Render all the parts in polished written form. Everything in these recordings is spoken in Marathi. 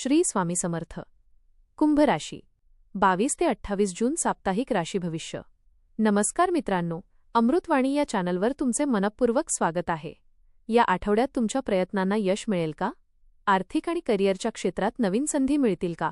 श्री स्वामी समर्थ. कुंभ राशी 22 ते 28 जून साप्ताहिक राशी भविष्य. नमस्कार मित्रांनो, अमृतवाणी या चॅनलवर तुमचे मनपूर्वक स्वागत आहे. या आठवड्यात तुमच्या प्रयत्नांना यश मिळेल का? आर्थिक आणि करिअरच्या क्षेत्रात नवीन संधी मिळतील का?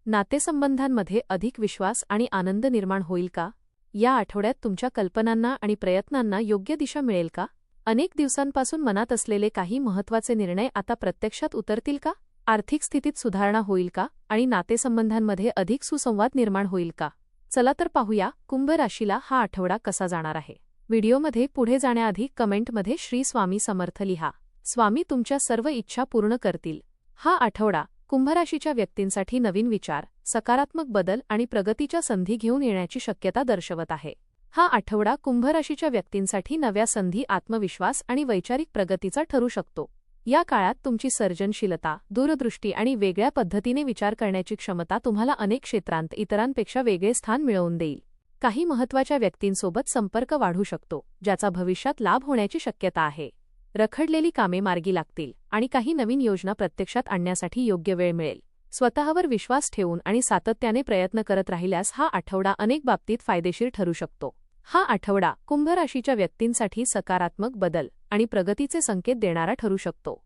नातेसंबंधांमध्ये अधिक विश्वास आणि आनंद निर्माण होईल का? या आठवड्यात तुमच्या कल्पनांना आणि प्रयत्नांना योग्य दिशा मिळेल का? अनेक दिवसांपासून मनात असलेले काही महत्त्वाचे निर्णय आता प्रत्यक्षात उतरतील का? आर्थिक स्थितीत सुधारणा होईल का आणि नातेसंबंधांमध्ये अधिक सुसंवाद निर्माण होईल का? चला तर पाहूया कुंभ राशीला हा आठवडा कसा जाणार आहे. व्हिडिओमध्ये पुढे जाण्याआधी कमेंटमध्ये श्री स्वामी समर्थ लिहा. स्वामी तुमच्या सर्व इच्छा पूर्ण करतील. हा आठवडा कुंभ राशीच्या व्यक्तींसाठी नवीन विचार, सकारात्मक बदल आणि प्रगतीच्या संधी घेऊन येण्याची शक्यता दर्शवत आहे. हा आठवडा कुंभ राशीच्या व्यक्तींसाठी नव्या संधी, आत्मविश्वास आणि वैचारिक प्रगतीचा ठरू शकतो. या काळात तुमची सर्जनशीलता, दूरदृष्टी आणि वेगळ्या पद्धतीने विचार करण्याची क्षमता तुम्हाला अनेक क्षेत्रांत इतरांपेक्षा वेगळे स्थान मिळवून देईल. काही महत्त्वाच्या व्यक्तींसोबत संपर्क वाढू शकतो, ज्याचा भविष्यात लाभ होण्याची शक्यता आहे. रखडलेली कामे मार्गी लागतील आणि काही नवीन योजना प्रत्यक्षात आणण्यासाठी योग्य वेळ मिळेल. स्वतःवर विश्वास ठेवून आणि सातत्याने प्रयत्न करत राहिल्यास हा आठवडा अनेक बाबतीत फायदेशीर ठरू शकतो. हा आठवडा कुंभ राशीच्या व्यक्तींसाठी सकारात्मक बदल आणि प्रगतीचे संकेत देणारा ठरू शकतो.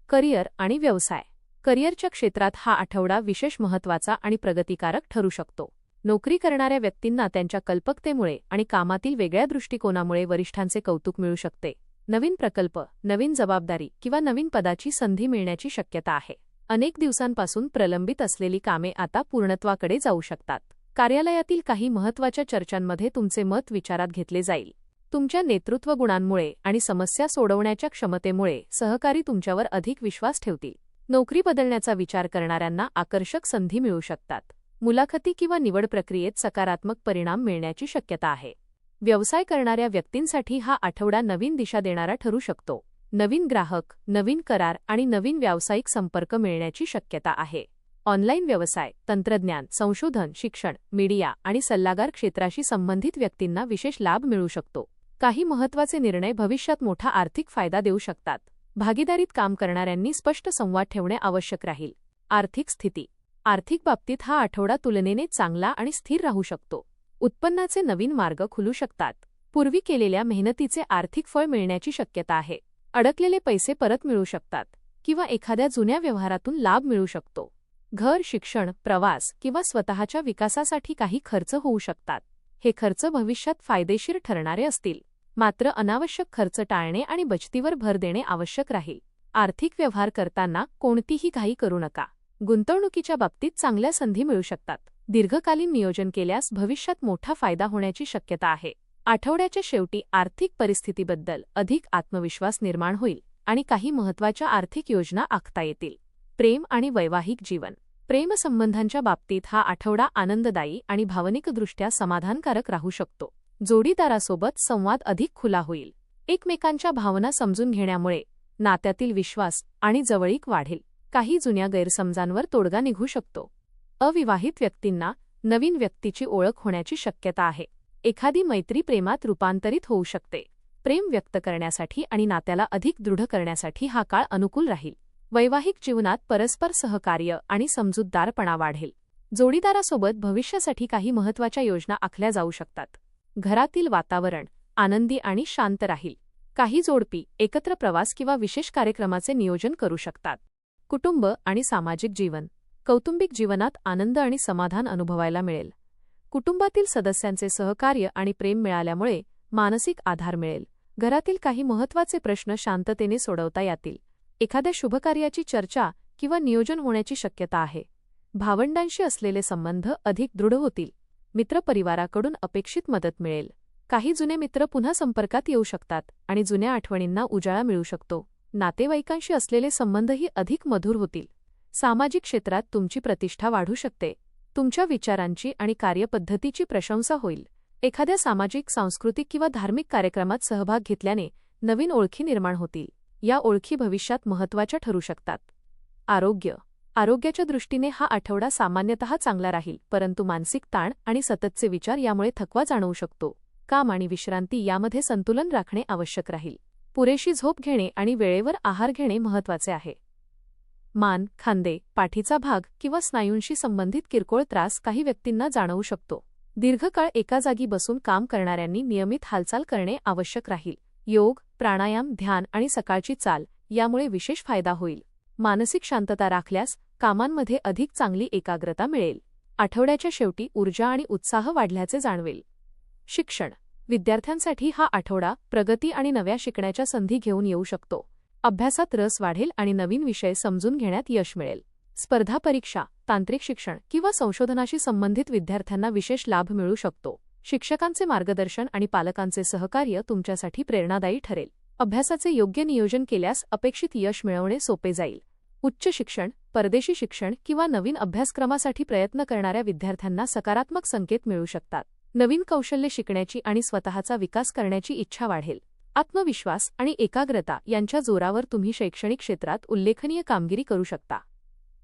करिअर आणि व्यवसाय. करिअरच्या क्षेत्रात हा आठवडा विशेष महत्त्वाचा आणि प्रगतिकारक ठरू शकतो. नोकरी करणाऱ्या व्यक्तींना त्यांच्या कल्पकतेमुळे आणि कामातील वेगळ्या दृष्टिकोनामुळे वरिष्ठांचे कौतुक मिळू शकते. नवीन प्रकल्प, नवीन जबाबदारी किंवा नवीन पदाची संधी मिळण्याची शक्यता आहे. अनेक दिवसांपासून प्रलंबित असलेली कामे आता पूर्णत्वाकडे जाऊ शकतात. कार्यालयातील काही महत्त्वाच्या चर्चांमध्ये तुमचे मत विचारात घेतले जाईल. तुमच्या नेतृत्व गुणांमुळे आणि समस्या सोडवण्याच्या क्षमतेमुळे सहकारी तुमच्यावर अधिक विश्वास ठेवतील. नोकरी बदलण्याचा विचार करणाऱ्यांना आकर्षक संधी मिळू शकतात. मुलाखती किंवा निवड प्रक्रियेत सकारात्मक परिणाम मिळण्याची शक्यता आहे. व्यवसाय करणाऱ्या व्यक्तींसाठी हा आठवडा नवीन दिशा देणारा ठरू शकतो. नवीन ग्राहक, नवीन करार आणि नवीन व्यावसायिक संपर्क मिळण्याची शक्यता आहे. ऑनलाईन व्यवसाय, तंत्रज्ञान, संशोधन, शिक्षण, मीडिया आणि सल्लागार क्षेत्राशी संबंधित व्यक्तींना विशेष लाभ मिळू शकतो. काही महत्त्वाचे निर्णय भविष्यात मोठा आर्थिक फायदा देऊ शकतात. भागीदारीत काम करणाऱ्यांनी स्पष्ट संवाद ठेवणे आवश्यक राहील. आर्थिक स्थिती. आर्थिक बाबतीत हा आठवडा तुलनेने चांगला आणि स्थिर राहू शकतो. उत्पन्नाचे नवीन मार्ग खुलू शकतात. पूर्वी केलेल्या मेहनतीचे आर्थिक फळ मिळण्याची शक्यता आहे. अडकलेले पैसे परत मिळू शकतात किंवा एखाद्या जुन्या व्यवहारातून लाभ मिळू शकतो. घर, शिक्षण, प्रवास किंवा स्वतःच्या विकासासाठी काही खर्च होऊ शकतात. हे खर्च भविष्यात फायदेशीर ठरणारे असतील. मात्र अनावश्यक खर्च टाळणे आणि बचतीवर भर देणे आवश्यक राहील. आर्थिक व्यवहार करताना कोणतीही घाई करू नका. गुंतवणुकीच्या बाबतीत चांगल्या संधी मिळू शकतात. दीर्घकालीन नियोजन केल्यास भविष्यात मोठा फायदा होण्याची शक्यता आहे. आठवड्याच्या शेवटी आर्थिक परिस्थितीबद्दल अधिक आत्मविश्वास निर्माण होईल आणि काही महत्त्वाच्या आर्थिक योजना आखता येतील. प्रेम आणि वैवाहिक जीवन. प्रेमसंबंधांच्या बाबतीत हा आठवडा आनंददायी आणि भावनिकदृष्ट्या समाधानकारक राहू शकतो. जोडीदारासोबत संवाद अधिक खुला होईल. एकमेकांच्या भावना समजून घेण्यामुळे नात्यातील विश्वास आणि जवळीक वाढेल. काही जुन्या गैरसमजांवर तोडगा निघू शकतो. अविवाहित व्यक्तींना नवीन व्यक्तीची ओळख होण्याची शक्यता आहे. एखादी मैत्री प्रेमात रूपांतरित होऊ शकते. प्रेम व्यक्त करण्यासाठी आणि नात्याला अधिक दृढ करण्यासाठी हा काळ अनुकूल राहील. वैवाहिक जीवनात परस्पर सहकार्य आणि समजूतदारपणा वाढेल. जोडीदारासोबत भविष्यासाठी काही महत्त्वाच्या योजना आखल्या जाऊ शकतात. घरातील वातावरण आनंदी आणि शांत राहील. काही जोडपी एकत्र प्रवास किंवा विशेष कार्यक्रमाचे नियोजन करू शकतात. कुटुंब आणि सामाजिक जीवन. कौटुंबिक जीवनात आनंद आणि समाधान अनुभवायला मिळेल. कुटुंबातील सदस्यांचे सहकार्य आणि प्रेम मिळाल्यामुळे मानसिक आधार मिळेल. घरातील काही महत्त्वाचे प्रश्न शांततेने सोडवता येतील. एखाद्या शुभकार्याची चर्चा किंवा नियोजन होण्याची शक्यता आहे. भावंडांशी असलेले संबंध अधिक दृढ होतील. मित्रपरिवाराकडून अपेक्षित मदत मिळेल. काही जुने मित्र पुन्हा संपर्कात येऊ शकतात आणि जुन्या आठवणींना उजाळा मिळू शकतो. नातेवाईकांशी असलेले संबंधही अधिक मधुर होतील. सामाजिक क्षेत्रात तुमची प्रतिष्ठा वाढू शकते. तुमच्या विचारांची आणि कार्यपद्धतीची प्रशंसा होईल. एखाद्या सामाजिक, सांस्कृतिक किंवा धार्मिक कार्यक्रमात सहभाग घेतल्याने नवीन ओळखी निर्माण होतील. या ओळखी भविष्यात महत्त्वाच्या ठरू शकतात. आरोग्य. आरोग्याच्या दृष्टीने हा आठवडा सामान्यतः चांगला राहील, परंतु मानसिक ताण आणि सततचे विचार यामुळे थकवा जाणवू शकतो. काम आणि विश्रांती यामध्ये संतुलन राखणे आवश्यक राहील. पुरेशी झोप घेणे आणि वेळेवर आहार घेणे महत्त्वाचे आहे. मान, खांदे, पाठीचा भाग किंवा स्नायूंशी संबंधित किरकोळ त्रास काही व्यक्तींना जाणवू शकतो. दीर्घकाळ एका जागी बसून काम करणाऱ्यांनी नियमित हालचाल करणे आवश्यक राहील. योग, प्राणायाम, ध्यान आणि सकाळची चाल यामुळे विशेष फायदा होईल. मानसिक शांतता राखल्यास कामांमध्ये अधिक चांगली एकाग्रता मिळेल. आठवड्याच्या शेवटी ऊर्जा आणि उत्साह वाढल्याचे जाणवेल. शिक्षण. विद्यार्थ्यांसाठी हा आठवडा प्रगती आणि नव्या शिकण्याच्या संधी घेऊन येऊ शकतो. अभ्यासात रस वाढेल आणि नवीन विषय समजून घेण्यात यश मिळेल. स्पर्धा परीक्षा, तांत्रिक शिक्षण किंवा संशोधनाशी संबंधित विद्यार्थ्यांना विशेष लाभ मिळू शकतो. शिक्षकांचे मार्गदर्शन आणि पालकांचे सहकार्य तुमच्यासाठी प्रेरणादायी ठरेल. अभ्यासाचे योग्य नियोजन केल्यास अपेक्षित यश मिळवणे सोपे जाईल. उच्च शिक्षण, परदेशी शिक्षण किंवा नवीन अभ्यासक्रमासाठी प्रयत्न करणाऱ्या विद्यार्थ्यांना सकारात्मक संकेत मिळू शकतात. नवीन कौशल्ये शिकण्याची आणि स्वतःचा विकास करण्याची इच्छा वाढेल. आत्मविश्वास आणि एकाग्रता यांच्या जोरावर तुम्ही शैक्षणिक क्षेत्रात उल्लेखनीय कामगिरी करू शकता.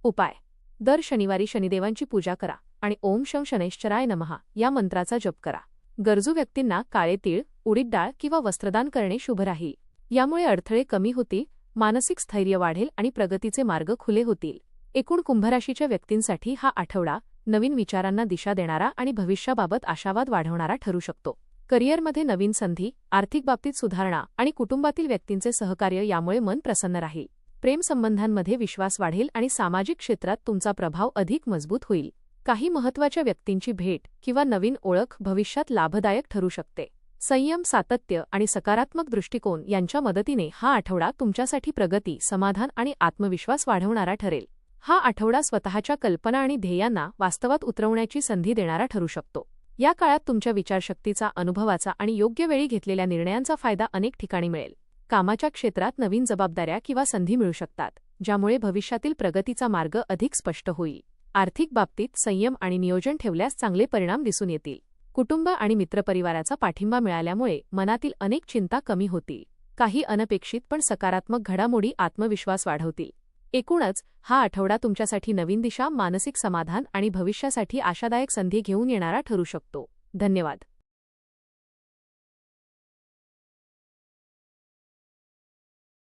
उपाय. दर शनिवारी शनिदेवांची पूजा करा आणि ओम शं शनैश्चराय नमः या मंत्राचा जप करा. गरजू व्यक्तींना काळे तीळ, उडीद डाळ किंवा वस्त्रदान करणे शुभ राहील. यामुळे अडथळे कमी होतील, मानसिक स्थैर्य वाढेल आणि प्रगतीचे मार्ग खुले होतील. एकूण कुंभराशीच्या व्यक्तींसाठी हा आठवडा नवीन विचारांना दिशा देणारा आणि भविष्याबाबत आशावाद वाढवणारा ठरू शकतो. करिअरमध्ये नवीन संधी, आर्थिक बाबतीत सुधारणा आणि कुटुंबातील व्यक्तींचे सहकार्य यामुळे मन प्रसन्न राहील. प्रेमसंबंधांमध्ये विश्वास वाढेल आणि सामाजिक क्षेत्रात तुमचा प्रभाव अधिक मजबूत होईल. काही महत्त्वाच्या व्यक्तींची भेट किंवा नवीन ओळख भविष्यात लाभदायक ठरू शकते. संयम, सातत्य आणि सकारात्मक दृष्टिकोन यांच्या मदतीने हा आठवडा तुमच्यासाठी प्रगती, समाधान आणि आत्मविश्वास वाढवणारा ठरेल. हा आठवडा स्वतःच्या कल्पना आणि ध्येयांना वास्तवात उतरवण्याची संधी देणारा ठरू शकतो. या काळात तुमच्या विचारशक्तीचा, अनुभवाचा आणि योग्य वेळी घेतलेल्या निर्णयांचा फायदा अनेक ठिकाणी मिळेल. कामाच्या क्षेत्रात नवीन जबाबदाऱ्या किंवा संधी मिळू शकतात, ज्यामुळे भविष्यातील प्रगतीचा मार्ग अधिक स्पष्ट होईल. आर्थिक बाबतीत संयम आणि नियोजन ठेवल्यास चांगले परिणाम दिसून येतील. कुटुंब आणि मित्रपरिवाराचा पाठिंबा मिळाल्यामुळे मनातील अनेक चिंता कमी होतील. काही अनपेक्षित पण सकारात्मक घडामोडी आत्मविश्वास वाढवतील. एकूणच हा आठवडा तुमच्यासाठी नवीन दिशा, मानसिक समाधान आणि भविष्यासाठी आशादायक संधी घेऊन येणारा ठरू शकतो. धन्यवाद.